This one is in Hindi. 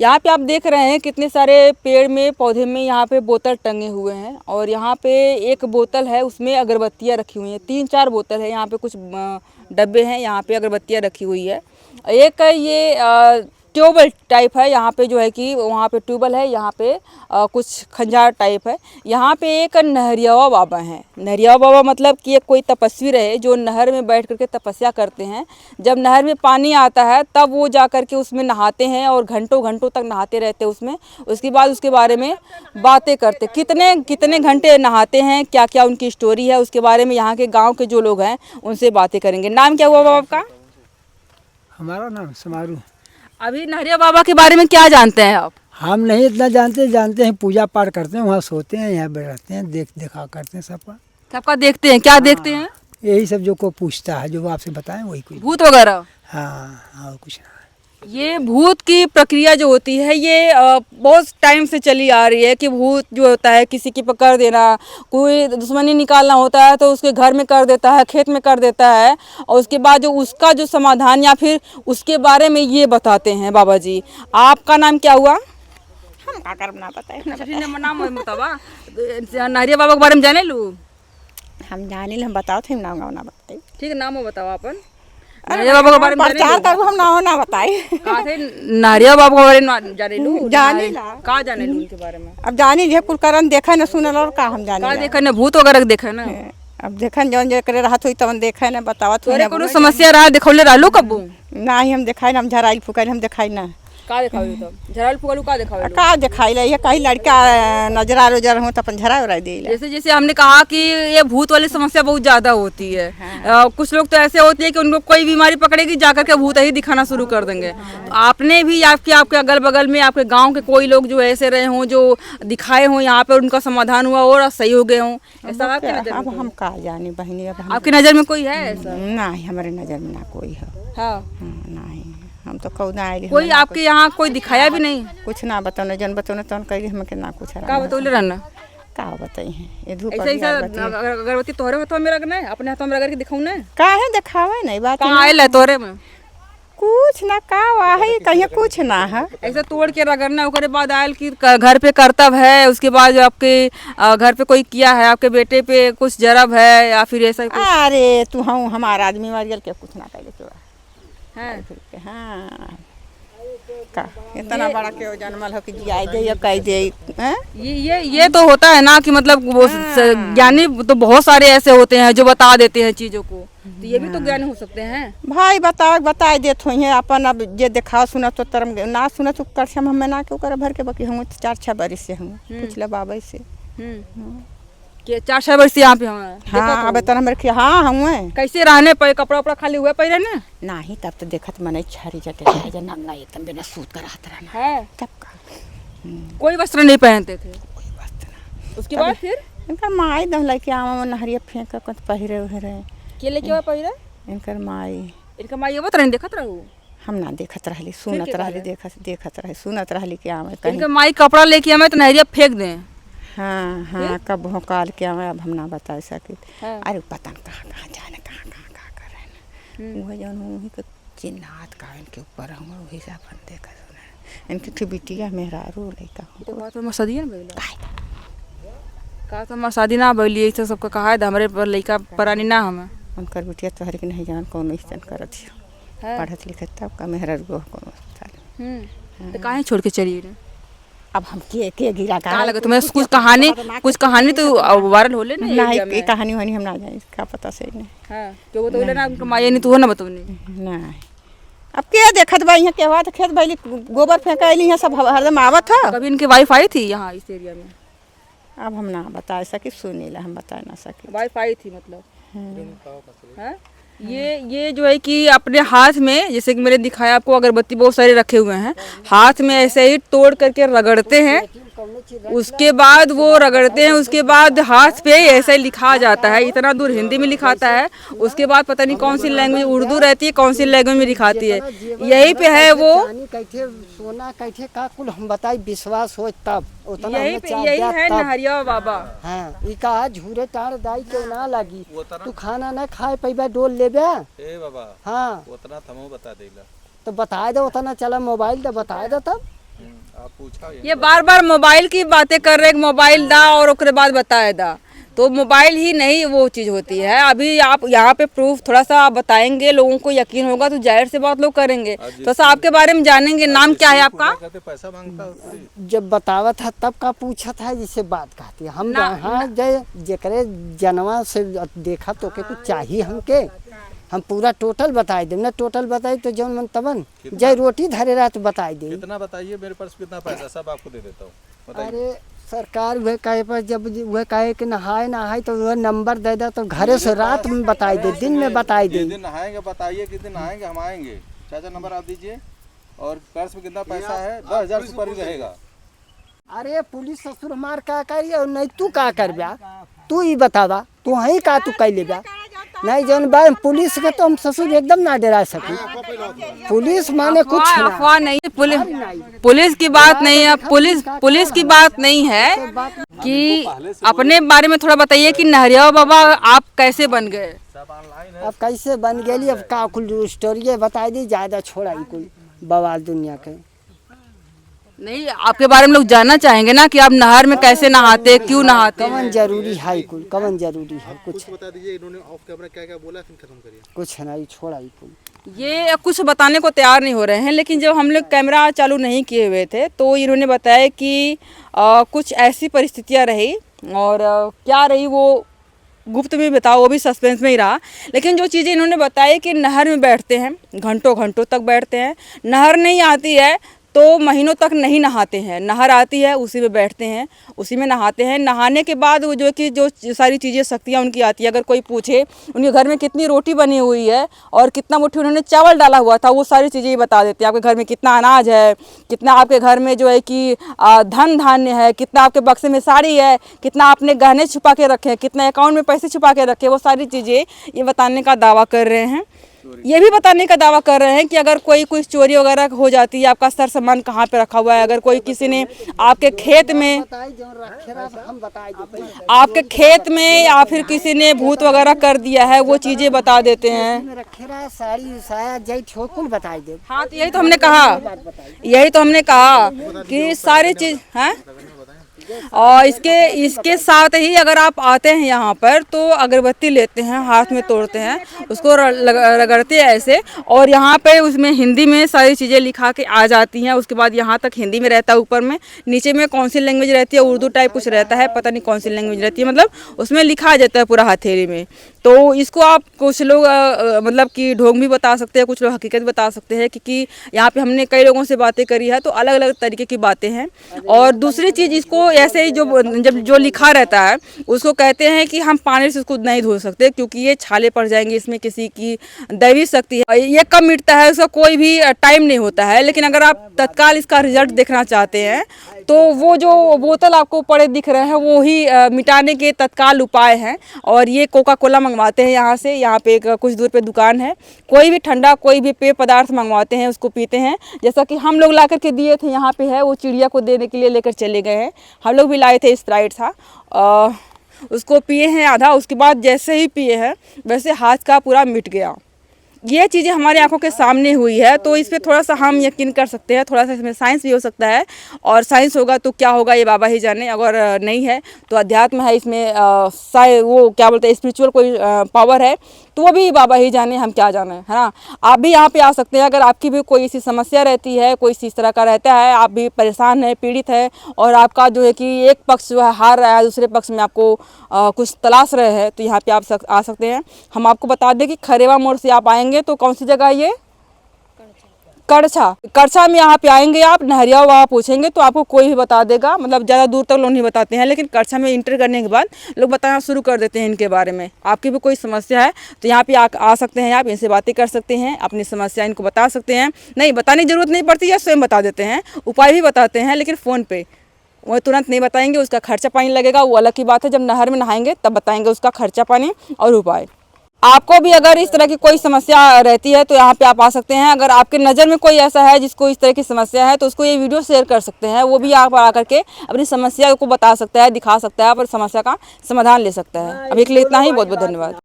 यहाँ पे आप देख रहे हैं कितने सारे पेड़ में पौधे में यहाँ पे बोतल टंगे हुए हैं और यहाँ पे एक बोतल है उसमें अगरबत्तियाँ रखी हुई हैं। 3-4 बोतल है, यहाँ पे कुछ डब्बे हैं, यहाँ पे अगरबत्तियाँ रखी हुई है। एक ये ट्यूबवेल टाइप है, यहाँ पे जो है कि वहाँ पे ट्यूबवेल है, यहाँ पे कुछ खंजार टाइप है। यहाँ पे एक नहरिया बाबा हैं। नहरिया बाबा मतलब कि एक कोई तपस्वी रहे जो नहर में बैठ करके तपस्या करते हैं। जब नहर में पानी आता है तब वो जा कर के उसमें नहाते हैं और घंटों घंटों तक नहाते रहते हैं उसमें। उसके बाद उसके बारे में बातें करते, कितने कितने घंटे नहाते हैं, क्या क्या उनकी स्टोरी है, उसके बारे में यहाँ के गाँव के जो लोग हैं उनसे बातें करेंगे। नाम क्या हुआ बाबा आपका? हमारा नाम समारू। अभी नहरिया बाबा के बारे में क्या जानते हैं आप? हम नहीं इतना जानते हैं पूजा पाठ करते हैं, वहाँ सोते हैं, यहाँ बैठते हैं, देखा करते हैं सबका। सबका देखते हैं, क्या देखते हैं? यही सब जो को पूछता है, जो आपसे बताएं वही कोई। भूत वगैरह? हाँ, और कुछ ना। ये भूत की प्रक्रिया जो होती है ये बहुत टाइम से चली आ रही है कि भूत जो होता है किसी की पकड़ देना, कोई दुश्मनी निकालना होता है तो उसके घर में कर देता है, खेत में कर देता है और उसके बाद जो उसका जो समाधान या फिर उसके बारे में ये बताते हैं बाबा जी। आपका नाम क्या हुआ? हम का कर ना बताए नाम बतावा नहरिया बाबा के बारे में जाने लू? हम जाने हम बताओ थे नाम ना बताए। ठीक है, नाम बताओ अपन। नहरिया बाबा के बारे में प्रचार करू हम ना बताए। कहाँ थे नहरिया बाबा के बारे में जाने लू? जाने ला कहाँ जाने लू उनके बारे में? अब जानी जे कुलकर्म देखा न सुनल और का हम जाने का देखा न, भूत वगैरह देखा ना? अब देखन जौन जे करे रहत हुई तवन देखा न बतावत तोरे कोनो समस्या रहा दिखौले रहलो कबू? ना ही हम दिखाई हम झराइल फुकाइल हम दिखाई ना। का दिखावे तब झराल फुगलू का दिखावे? का दिखाई ले ये कहीं लड़का नजरा रोजर हो तो अपन झरा उड़ा दे। जैसे जैसे हमने कहा कि ये भूत वाली समस्या बहुत ज्यादा होती है। कुछ लोग तो ऐसे होते हैं कि उनको कोई बीमारी पकड़ेगी जाकर के भूत ही दिखाना शुरू कर देंगे। तो आपने भी आपके अगल बगल में आपके गांव के कोई लोग जो ऐसे रहे हों जो दिखाए हों, यहाँ पे उनका समाधान हुआ और सही हो गए हों, ऐसा आपकी नजर में? अब हम का जाने बहनी, अब आपकी नजर में कोई है ऐसा? ना हमारे नजर में ना कोई है। हाँ, नहीं हम तो कौना आए कोई आपके यहाँ कोई दिखाया भी नहीं? कुछ ना बताओ जन बताओ तो कही हम के ना कुछ का बतौले रहना? का बताई है ये धूप ऐसा ऐसा अगरबत्ती तोहरे हाथों में रखना है, अपने हाथों में रगड़ के दिखाऊं ना? का है दिखावे नहीं बात कहाँ आयल है तोरे में? कुछ ना का वाही कहीं कुछ ना है। ऐसा तोड़ के रगड़ना, उसके बाद आयल की घर पे कर्तव्य है, उसके बाद जो आपके घर पे कोई किया है, आपके बेटे पे कुछ जरब है या फिर ऐसा कुछ? अरे तू हम हमारा आदमी मर के कुछ ना करे तो है। हाँ का इतना बड़ा के जन्मल हो कि जियाई दे या कह दे। ये तो होता है ना कि मतलब वो ज्ञानी तो बहुत सारे ऐसे होते हैं जो बता देते हैं चीजों को, तो ये भी तो ज्ञानी हो सकते हैं भाई। बताए देत हुई है अपन। अब जे देखा सुना तो तरम ना सुना तो कर हम ना के कर भर के बाकी हम 4-6 बरिस से हम पूछला बाबा से कि 4-6 वर्ष यहाँ पे हमारा। हाँ अब तो हमरे हाँ हम कैसे रहने पे कपड़ा उपड़ा खाली हुए पहले ना? नहीं तब तो देखत मने छरी जटे नंगा एकदम बिना सूत कर हाथ रहना है तब का कोई वस्त्र नहीं पहनते थे। कोई बात ना। उसके बाद फिर इनका माई दम लड़के आवा नहरिया फेंक कर पहिरे उहरे के लेके हुआ पहिरे इनकर माई। इनका माई ये नहीं देखत रहू? हम ना देखत रहली सुनत रहली देखत रहे सुनत रहली कि आवे कहीं इनका माई कपड़ा लेके आवे तो नहरिया फेंक दें। हाँ हाँ कब भोकाल के आवे अब हम ना बता सके। हाँ। अरे पता न कहाँ जाने कहाँ करे वह जौन वही के चिन्हात का इनके ऊपर हम वही से अपन देखा सुना इनके की बिटिया मेहरारू लइका तो बात में शादी ना भइला का तो हमार शादी ना भइली ऐसा सबका कहा है हमरे पर लइका परानी ना हम उनकर बिटिया तो हर के नहीं जान कौन स्टैंड करत है पढ़त लिखत तब का मेहरारू को कौन साल तो काहे छोड़ के चली रे? अब हम के गिरा का लगे तुम्हें कुछ कहानी तो वायरल होले ना? नहीं कहानी वानी हम ना जाने का पता से नहीं। हां क्यों बतौले ना उनका माई नहीं तो हो ना बतौनी नहीं। अब के देखत बा यहाँ के बात खेत बैली गोबर फेंकाइली यहाँ सब हरदम आवत है। कभी इनके वाईफाई थी यहाँ इस एरिया में? अब हम ना बता सके सुनीला हम बता ना सके। वाईफाई थी मतलब है? ये जो है कि अपने हाथ में जैसे कि मैंने दिखाया आपको अगरबत्ती बहुत सारे रखे हुए हैं, हाथ में ऐसे ही तोड़ करके रगड़ते हैं, उसके बाद वो रगड़ते हैं, उसके बाद हाथ पे ऐसे लिखा जाता है, इतना दूर हिंदी में लिखाता है, उसके बाद पता नहीं कौन सी लैंग्वेज उर्दू रहती है कौन सी लैंग्वेज में लिखाती है, यही पे है वो कैथे सोना कैथे का कुल हम बताई विश्वास हो तब उतना यही है नहरिया बाबा। हाँ ई का झूरे टाड़ दाई के ना लगी तू खाना ना खाए पैबा डोल लेबे ए बाबा। हाँ उतना थमो बता देला तो बताए दो उतना चला मोबाइल तो बताए दो तब आप पूछा ये बार बार मोबाइल की बातें कर रहे हैं, मोबाइल दा और उसके बाद बताए दा, तो मोबाइल ही नहीं वो चीज़ होती है। अभी आप यहाँ पे प्रूफ थोड़ा सा आप बताएंगे, लोगों को यकीन होगा तो जाहिर से बात लोग करेंगे। तो सर आपके बारे में जानेंगे, नाम क्या है आपका? कहते पैसा मांगता है। जब बतावा था तब का पूछा था जिसे बात कहती है हम हाँ जय जेकरे जनवा से देखा तो के कुछ चाहिए हमके, हम पूरा टोटल बताए दे ना, टोटल बताई तो जौन मन तबन जय रोटी धरे रहा तो बताई दे। कितना बताइए, मेरे पास कितना पैसा सब आपको दे देता हूँ, बताइए। अरे सरकार वह कहे पर जब वह कहे कि नहाए तो वह नंबर दे दे तो घरे से रात में बताई दे, दिन में बताई दे। किस दिन नहाएंगे बताइए, किस दिन नहाएंगे हम आएंगे। चाचा नंबर आप दीजिए, और कर्ज में कितना पैसा है? 10,000 से ऊपर ही रहेगा। अरे पुलिस ससुर हमार का करी और नहीं तू का कर ब्या, तू ही बतावा तू ही का तू कह ले ब्या। नहीं जौन बा पुलिस के तो हम ससुर एकदम ना डरा सके, पुलिस माने कुछ ना। अफवाह नहीं, पुलिस की बात नहीं है, पुलिस की बात नहीं है कि अपने बारे में थोड़ा बताइए कि नहरिया बाबा आप कैसे बन गए? अब कैसे बन गई, अब का कुल स्टोरी बता दी, ज्यादा छोड़ा ही कोई बवाल दुनिया के नहीं। आपके बारे में लोग जानना चाहेंगे ना कि आप नहर में कैसे नहाते, क्यों नहाते? कवन जरूरी है कुल, कवन जरूरी है कुछ बता दीजिए, इन्होंने ऑफ कैमरा क्या क्या बोला, फिर खत्म करिए। कुछ नहीं छोड़ा ही कुल। ये कुछ बताने को तैयार नहीं हो रहे हैं, लेकिन जब हम लोग कैमरा चालू नहीं किए हुए थे तो इन्होंने बताया कि कुछ ऐसी परिस्थितियां रही, और क्या रही वो गुप्त में बताओ, वो भी सस्पेंस में ही रहा। लेकिन जो चीज़ें इन्होंने बताई कि नहर में बैठते हैं, घंटों घंटों तक बैठते हैं, नहर नहीं आती है तो महीनों तक नहीं नहाते हैं, नहर आती है उसी में बैठते हैं, उसी में नहाते हैं। नहाने के बाद वो जो कि जो सारी चीज़ें शक्तियाँ उनकी आती है, अगर कोई पूछे उनके घर में कितनी रोटी बनी हुई है और कितना मुट्ठी उन्होंने चावल डाला हुआ था, वो सारी चीज़ें बता देते हैं। आपके घर में कितना अनाज है, कितना आपके घर में जो है कि धन धान्य है, कितना आपके बक्से में साड़ी है, कितना आपने गहने छुपा के रखे हैं, कितना अकाउंट में पैसे छुपा के रखे, वो सारी चीज़ें ये बताने का दावा कर रहे हैं। ये भी बताने का दावा कर रहे हैं कि अगर कोई कुछ चोरी वगैरह हो जाती है, आपका सर सामान कहाँ पे रखा हुआ है, अगर कोई किसी ने आपके खेत में या फिर किसी ने भूत वगैरह कर दिया है, वो चीजें बता देते हैं। साड़ी साया जय ठोकुल बताई दे। हाँ तो यही तो हमने कहा कि सारी चीज है। और इसके साथ ही अगर आप आते हैं यहाँ पर तो अगरबत्ती लेते हैं, हाथ में तोड़ते हैं, उसको रगड़ते हैं ऐसे, और यहाँ पे उसमें हिंदी में सारी चीज़ें लिखा के आ जाती हैं। उसके बाद यहाँ तक हिंदी में रहता है, ऊपर में नीचे में कौन सी लैंग्वेज रहती है, उर्दू टाइप कुछ रहता है, पता नहीं कौन सी लैंग्वेज रहती है, मतलब उसमें लिखा जाता है पूरा हथेली में। तो इसको आप कुछ लोग मतलब कि ढोंग भी बता सकते हैं, कुछ लोग हकीकत बता सकते हैं, क्योंकि यहाँ पे हमने कई लोगों से बातें करी है तो अलग अलग तरीके की बातें हैं। और दूसरी चीज़, इसको ऐसे ही जो लिखा रहता है उसको कहते हैं कि हम पानी से उसको नहीं धो सकते क्योंकि ये छाले पड़ जाएंगे, इसमें किसी की दैवी शक्ति है, ये कब मिटता है उसका कोई भी टाइम नहीं होता है। लेकिन अगर आप तत्काल इसका रिजल्ट देखना चाहते हैं तो वो जो बोतल आपको पड़े दिख रहे हैं वो ही मिटाने के तत्काल उपाय हैं। और ये कोका कोला मंगवाते हैं यहाँ से, यहाँ पे एक कुछ दूर पे दुकान है, कोई भी ठंडा कोई भी पेय पदार्थ मंगवाते हैं, उसको पीते हैं। जैसा कि हम लोग ला करके दिए थे, यहाँ पे है, वो चिड़िया को देने के लिए लेकर चले गए हैं, हम लोग भी लाए थे स्प्राइट था, उसको पिए हैं आधा, उसके बाद जैसे ही पिए हैं वैसे हाथ का पूरा मिट गया। ये चीज़ें हमारी आंखों के सामने हुई है तो इस पर थोड़ा सा हम यकीन कर सकते हैं, थोड़ा सा इसमें साइंस भी हो सकता है, और साइंस होगा तो क्या होगा ये बाबा ही जाने, अगर नहीं है तो अध्यात्म है इसमें, वो क्या बोलते हैं स्पिरिचुअल कोई पावर है तो वो भी बाबा ही जाने, हम क्या जाने, है ना। आप भी यहाँ पे आ सकते हैं अगर आपकी भी कोई ऐसी समस्या रहती है, कोई इस तरह का रहता है, आप भी परेशान है, पीड़ित है, और आपका जो है कि एक पक्ष जो है हार रहा है, दूसरे पक्ष में आपको कुछ तलाश रहे हैं, तो यहाँ पे आप आ सकते हैं। हम आपको बता दें कि खरेवा मोड़ से आप आएंगे तो कौन सी जगह है ये, करछा में यहाँ पे आएंगे आप, नहरिया वहाँ पूछेंगे तो आपको कोई भी बता देगा, मतलब ज़्यादा दूर तक लोग नहीं बताते हैं, लेकिन करछा में इंटर करने के बाद लोग बताना शुरू कर देते हैं इनके बारे में। आपकी भी कोई समस्या है तो यहाँ पे आ सकते हैं, आप इनसे बातें कर सकते हैं, अपनी समस्या इनको बता सकते हैं। नहीं बताने की जरूरत नहीं पड़ती है, स्वयं बता देते हैं, उपाय भी बताते हैं, लेकिन फ़ोन पे वो तुरंत नहीं बताएंगे, उसका खर्चा पानी लगेगा, वो अलग की बात है। जब नहर में नहाएंगे तब बताएंगे उसका खर्चा पानी और उपाय। आपको भी अगर इस तरह की कोई समस्या रहती है तो यहाँ पे आप आ सकते हैं। अगर आपके नज़र में कोई ऐसा है जिसको इस तरह की समस्या है तो उसको ये वीडियो शेयर कर सकते हैं, वो भी आप आकर के अपनी समस्या को बता सकता है, दिखा सकता है और समस्या का समाधान ले सकता है। अभी के लिए इतना ही, बहुत बहुत धन्यवाद।